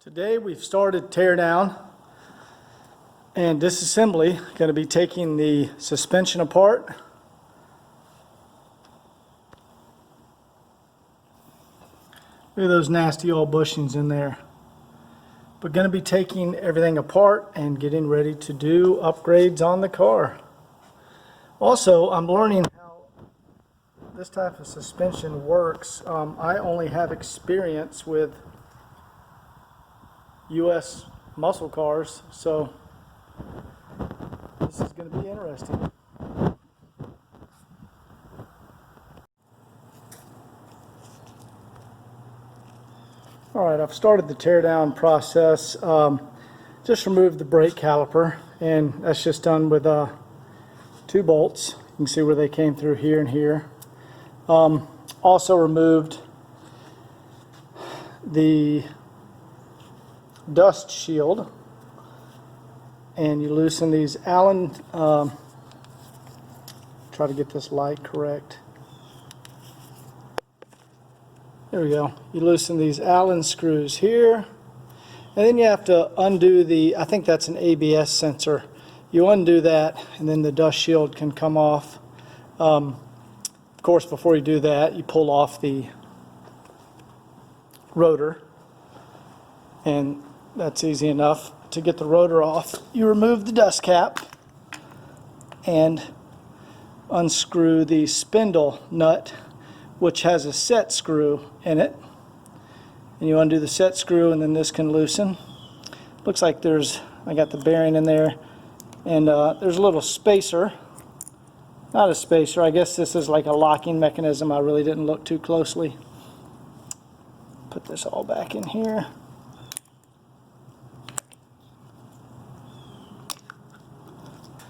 Today we've started tear down and disassembly. Going to be taking the suspension apart. Look at those nasty old bushings in there. But going to be taking everything apart and getting ready to do upgrades on the car. Also, I'm learning how this type of suspension works. I only have experience with U.S. muscle cars, so this is going to be interesting. Alright, I've started the teardown process. Just removed the brake caliper, and that's just done with 2 bolts. You can see where they came through here and here. Also removed the dust shield, and you loosen these Allen, try to get this light correct. There we go. You loosen these Allen screws here, and then you have to undo the, I think that's an ABS sensor. You undo that, and then the dust shield can come off. Of course, before you do that, you pull off the rotor, and that's easy enough. To get the rotor off, you remove the dust cap and unscrew the spindle nut, which has a set screw in it, and you undo the set screw, and then this can loosen. Looks like I got the bearing in there, and there's a little spacer. Not a spacer, I guess this is like a locking mechanism. I really didn't look too closely. Put this all back in here.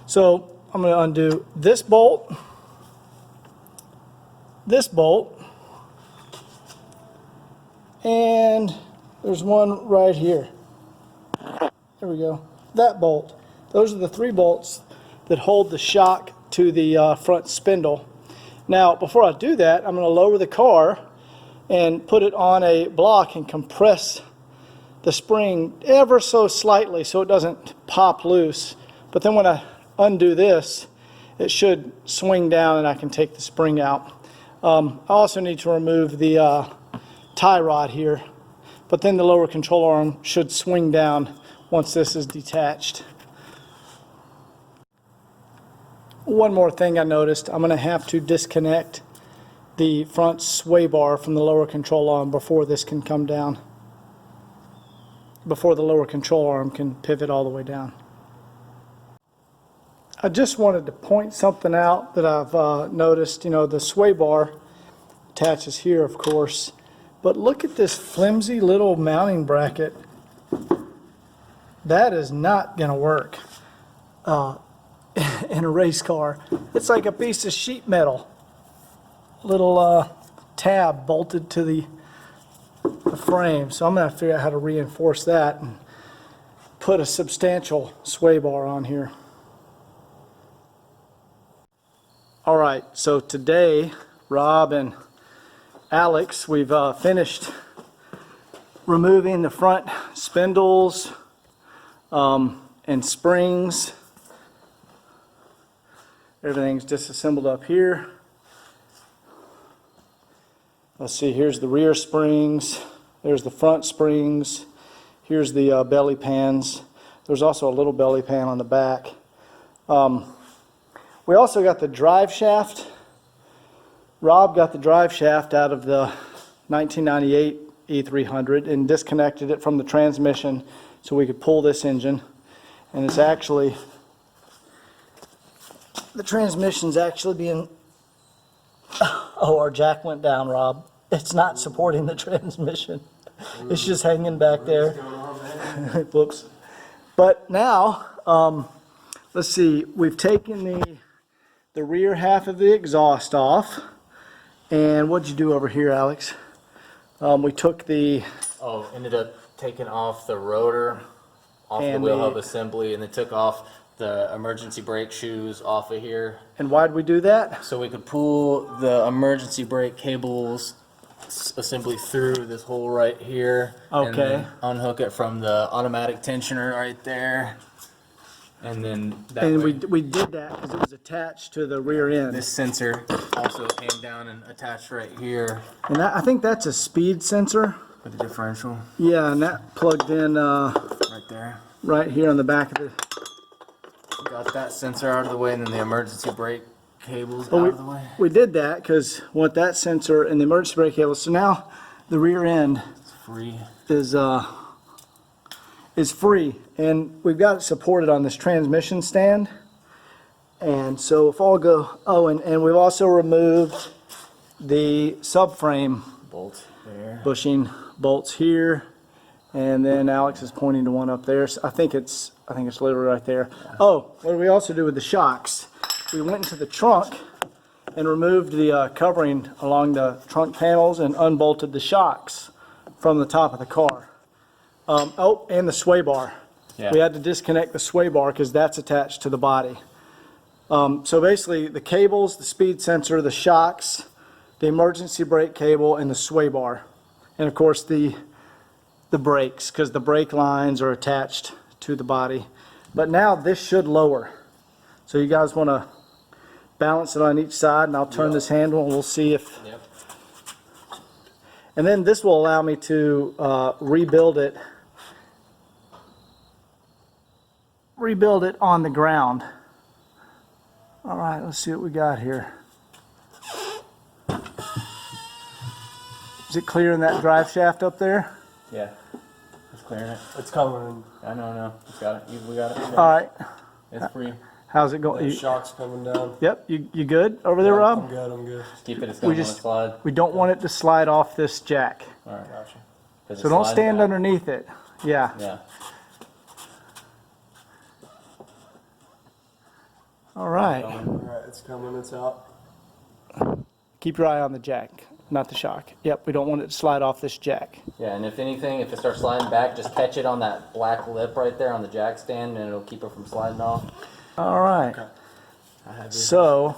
So I'm going to undo this bolt, and there's one right here. There we go. That bolt. Those are the 3 bolts that hold the shock to the front spindle. Now, before I do that, I'm going to lower the car and put it on a block and compress the spring ever so slightly so it doesn't pop loose. But then when I undo this, it should swing down and I can take the spring out. I also need to remove the tie rod here, but then the lower control arm should swing down once this is detached. One more thing I noticed, I'm going to have to disconnect the front sway bar from the lower control arm before this can come down, before the lower control arm can pivot all the way down. I just wanted to point something out that I've noticed. You know, the sway bar attaches here, of course, but look at this flimsy little mounting bracket. That is not going to work in a race car. It's like a piece of sheet metal, little tab bolted to the frame. So I'm going to figure out how to reinforce that and put a substantial sway bar on here. Alright, so today, Rob and Alex, we've finished removing the front spindles and springs. Everything's disassembled up here. Let's see, here's the rear springs, there's the front springs, here's the belly pans. There's also a little belly pan on the back. We also got the drive shaft. Rob got the drive shaft out of the 1998 E300 and disconnected it from the transmission so we could pull this engine. And it's actually, the transmission's actually being, oh, our jack went down, Rob. It's not supporting the transmission. It's just hanging back there. Whoops. But now, let's see, we've taken the rear half of the exhaust off. And what'd you do over here, Alex? We took the... ended up taking off the rotor, off the wheel hub assembly, and then took off the emergency brake shoes off of here. And why'd we do that? So we could pull the emergency brake cables assembly through this hole right here. And Okay. then unhook it from the automatic tensioner right there. And then that And way, we did that because it was attached to the rear end. this sensor also came down and attached right here And that, I think that's a speed sensor. with the differential Yeah, and that plugged in right there. right here on the back of the. Got that sensor out of the way, and then the emergency brake cables Well, out of the way. we did that because we want that sensor and the emergency brake cable. So now the rear end It's free. is free, and we've got it supported on this transmission stand. And so if all go, oh, and we've also removed the subframe Bolt there. bushing bolts here, and then Alex is pointing to one up there. So I think it's literally right there. Oh, what did we also do with the shocks? We went into the trunk and removed the covering along the trunk panels and unbolted the shocks from the top of the car. Oh, and the sway bar. Yeah. We had to disconnect the sway bar because that's attached to the body. So basically, the cables, the speed sensor, the shocks, the emergency brake cable, and the sway bar. And of course, the brakes, because the brake lines are attached to the body. But now this should lower. So you guys want to balance it on each side, and I'll turn this handle, and we'll see if... Yep. And then this will allow me to rebuild it on the ground. All right, let's see what we got here. Is it clear in that drive shaft up there? Yeah. It's clearing it. It's coming. I know. It's got it. We got it. All right, It's free. how's it going? The shock's coming down. Yep, you good over there, I'm Rob? good. I'm good. Keep it. It's going to just- slide. We don't want it to slide off this jack. All right. Gotcha. 'Cause So it's don't sliding stand back. underneath it. Yeah. Yeah. All right. All right, it's coming. It's out. Keep your eye on the jack, not the shock. Yep, we don't want it to slide off this jack. Yeah, and if anything, if it starts sliding back, just catch it on that black lip right there on the jack stand, and it'll keep it from sliding off. All right. Okay. I have it. So,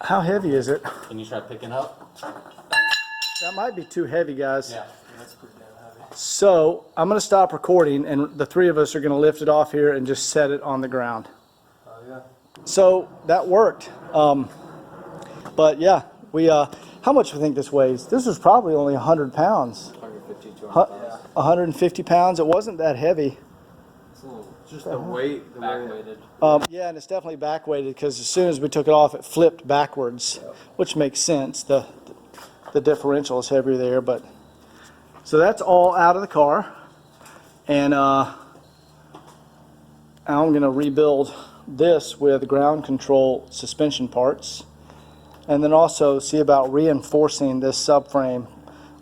how heavy is it? Can you try picking up? That might be too heavy, guys. Yeah. That's pretty damn heavy. So, I'm going to stop recording, and the three of us are going to lift it off here and just set it on the ground. Oh yeah. So, that worked. But yeah, we, how much do we think this weighs? This was probably only 100 pounds. 150, 200 Hu- pounds. 150 pounds. It wasn't that heavy. It's a little, just the weight. The Back way. weighted. Yeah, and it's definitely back weighted because as soon as we took it off, it flipped backwards, which makes sense. The differential is heavier there, but so that's all out of the car, and I'm going to rebuild this with ground control suspension parts, and then also see about reinforcing this subframe,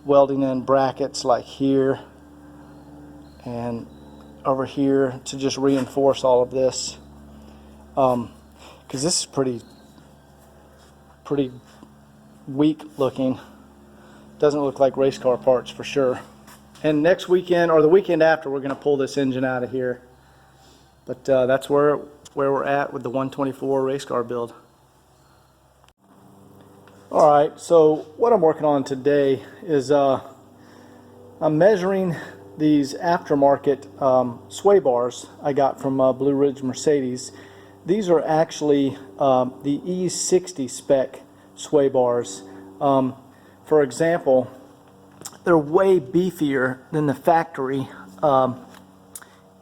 welding in brackets like here and over here to just reinforce all of this. Because this is pretty weak looking. Doesn't look like race car parts for sure. And next weekend or the weekend after, we're going to pull this engine out of here. But that's where we're at with the 124 race car build. All right, so what I'm working on today is I'm measuring these aftermarket sway bars I got from Blue Ridge Mercedes. These are actually the E60 spec sway bars. For example, they're way beefier than the factory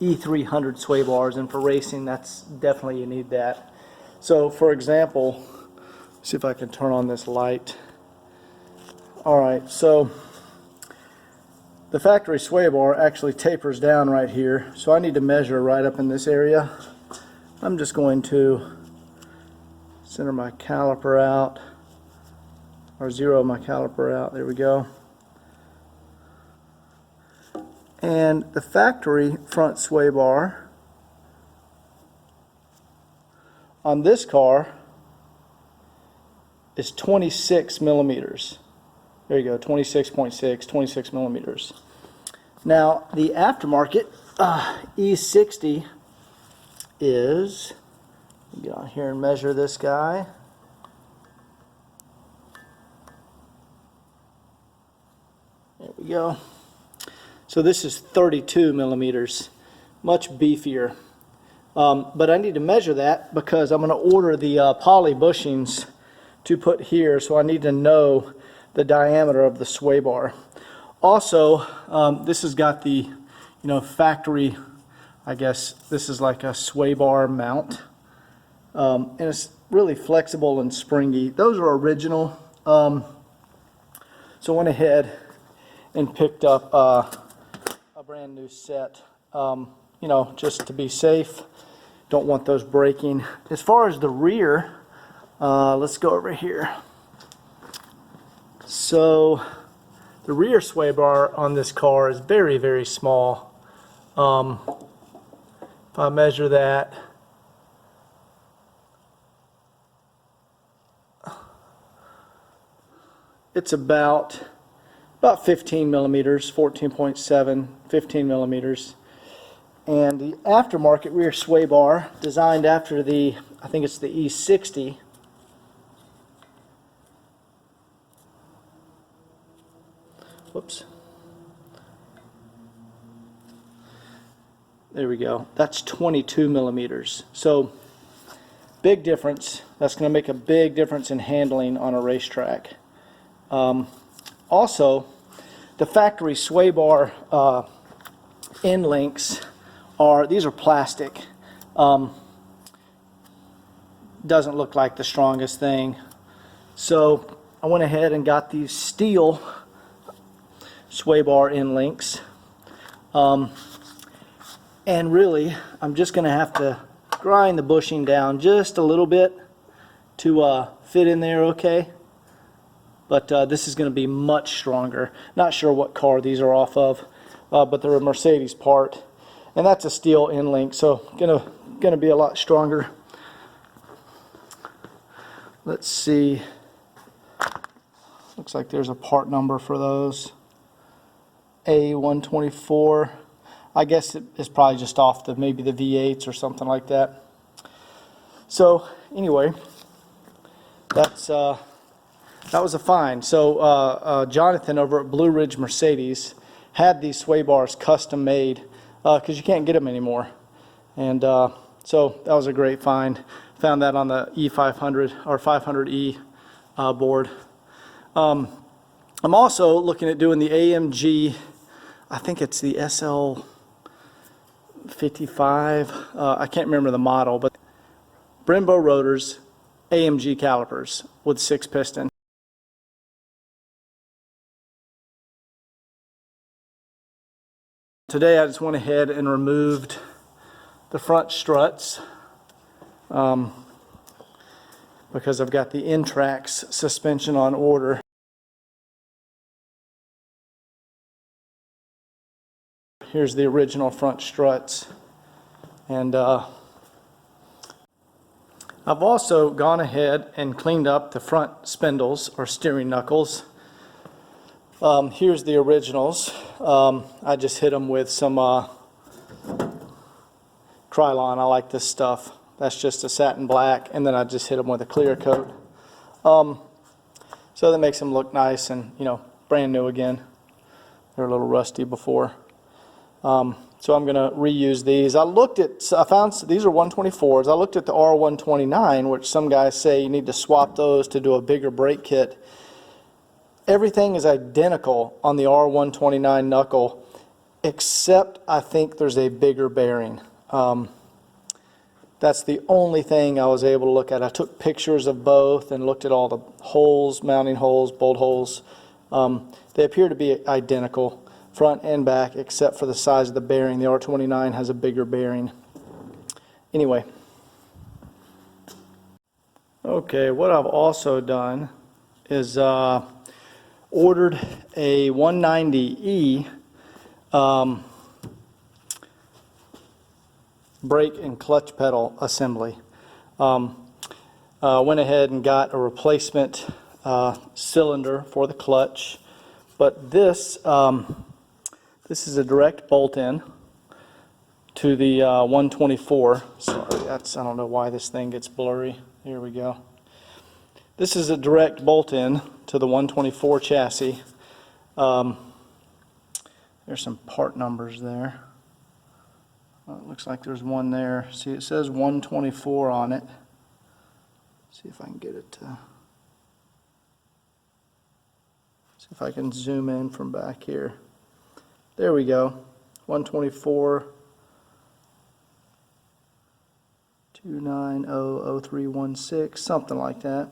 E300 sway bars, and for racing, that's definitely, you need that. So for example, see if I can turn on this light. All right, so the factory sway bar actually tapers down right here, so I need to measure right up in this area. I'm just going to center my caliper out, or zero my caliper out. There we go. And the factory front sway bar on this car is 26 millimeters. There you go, 26.6, 26 millimeters. Now, the aftermarket E60 is, let me get on here and measure this guy. we go. So this is 32 millimeters, much beefier. But I need to measure that because I'm going to order the poly bushings to put here, so I need to know the diameter of the sway bar. Also, this has got the, factory, I guess this is like a sway bar mount, and it's really flexible and springy. Those are original, so I went ahead and picked up a brand new set, just to be safe. Don't want those breaking. As far as the rear, let's go over here. So the rear sway bar on this car is very, very small. If I measure that, it's about 15 millimeters, 14.7, 15 millimeters. And the aftermarket rear sway bar, designed after the, I think it's the E60. Whoops. There we go. That's 22 millimeters. So, big difference. That's going to make a big difference in handling on a racetrack. Also, the factory sway bar end links these are plastic. Doesn't look like the strongest thing. So I went ahead and got these steel sway bar end links. And really, I'm just going to have to grind the bushing down just a little bit to fit in there okay. But this is going to be much stronger. Not sure what car these are off of, but they're a Mercedes part. And that's a steel end link, so gonna be a lot stronger. Let's see. Looks like there's a part number for those. A124. I guess it's probably just off maybe the V8s or something like that. So anyway, that was a find. So Jonathan over at Blue Ridge Mercedes had these sway bars custom made because you can't get them anymore. And so that was a great find. Found that on the E500 or 500E board. I'm also looking at doing the AMG, I think it's the SL55. I can't remember the model, but Brembo rotors, AMG calipers with 6-piston. Today I just went ahead and removed the front struts because I've got the N-Trax suspension on order. Here's the original front struts, and I've also gone ahead and cleaned up the front spindles or steering knuckles. Here's the originals. I just hit them with some Krylon. I like this stuff. That's just a satin black, and then I just hit them with a clear coat. So that makes them look nice and brand new again. They're a little rusty before. So I'm going to reuse these. I found these are 124s. I looked at the R129, which some guys say you need to swap those to do a bigger brake kit. Everything is identical on the R129 knuckle, except I think there's a bigger bearing. That's the only thing I was able to look at. I took pictures of both and looked at all the holes, mounting holes, bolt holes. They appear to be identical, front and back, except for the size of the bearing. The R29 has a bigger bearing. Anyway. Okay, what I've also done is ordered a 190E brake and clutch pedal assembly. Went ahead and got a replacement cylinder for the clutch, but this is a direct bolt-in to the 124. Sorry, I don't know why this thing gets blurry. Here we go. This is a direct bolt-in to the 124 chassis. There's some part numbers there. It looks like there's one there. See, it says 124 on it. See if I can get it to... See if I can zoom in from back here. There we go. 124 2900316, something like that.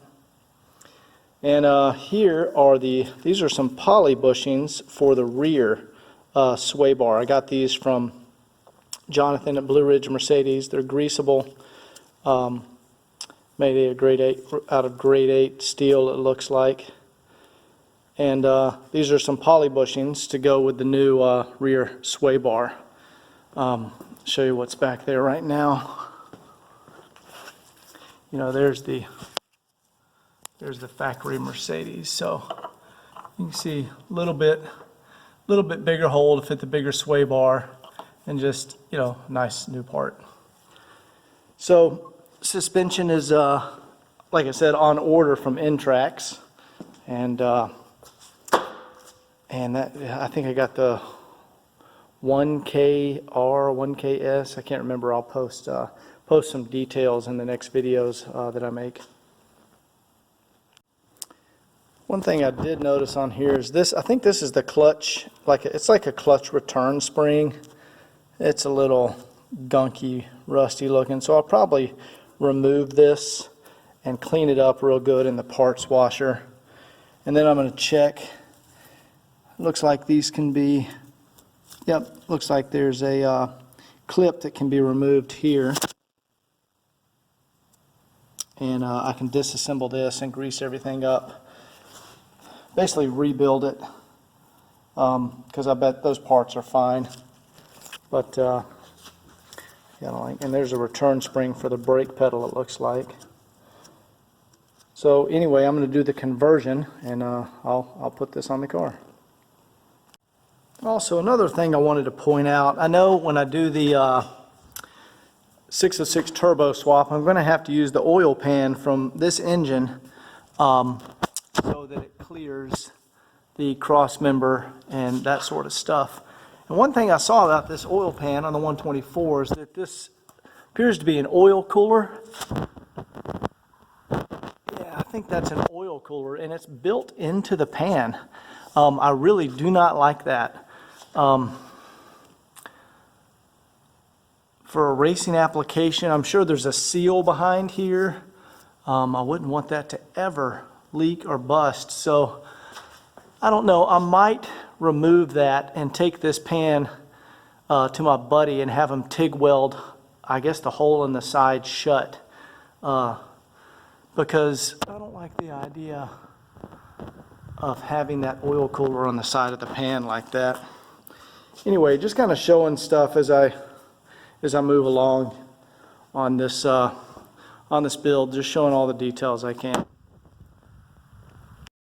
And here are these are some poly bushings for the rear sway bar. I got these from Jonathan at Blue Ridge Mercedes. They're greasable, made out of grade 8 steel, it looks like. And these are some poly bushings to go with the new rear sway bar. Show you what's back there right now. You know, there's the factory Mercedes. So you can see a little bit bigger hole to fit the bigger sway bar, and just, you know, nice new part. So suspension is, like I said, on order from N-Trax, and that, I think I got the 1KR, 1KS. I can't remember. I'll post some details in the next videos that I make. One thing I did notice on here is this. I think this is the clutch. It's like a clutch return spring. It's a little gunky, rusty looking. So I'll probably remove this and clean it up real good in the parts washer. And then I'm going to check. Looks like these can be, yep, looks like there's a clip that can be removed here. And I can disassemble this and grease everything up. Basically rebuild it, because I bet those parts are fine. But, yeah, and there's a return spring for the brake pedal, it looks like. So anyway, I'm going to do the conversion, and I'll put this on the car. Also, another thing I wanted to point out, I know when I do the 606 turbo swap, I'm going to have to use the oil pan from this engine so that it clears the cross member and that sort of stuff. And one thing I saw about this oil pan on the 124 is that this appears to be an oil cooler. Yeah, I think that's an oil cooler, and it's built into the pan. I really do not like that. For a racing application, I'm sure there's a seal behind here. I wouldn't want that to ever leak or bust. So I don't know, I might remove that and take this pan to my buddy and have him TIG weld, I guess, the hole in the side shut, because I don't like the idea of having that oil cooler on the side of the pan like that. Anyway, just kind of showing stuff as I move along on this build, just showing all the details I can.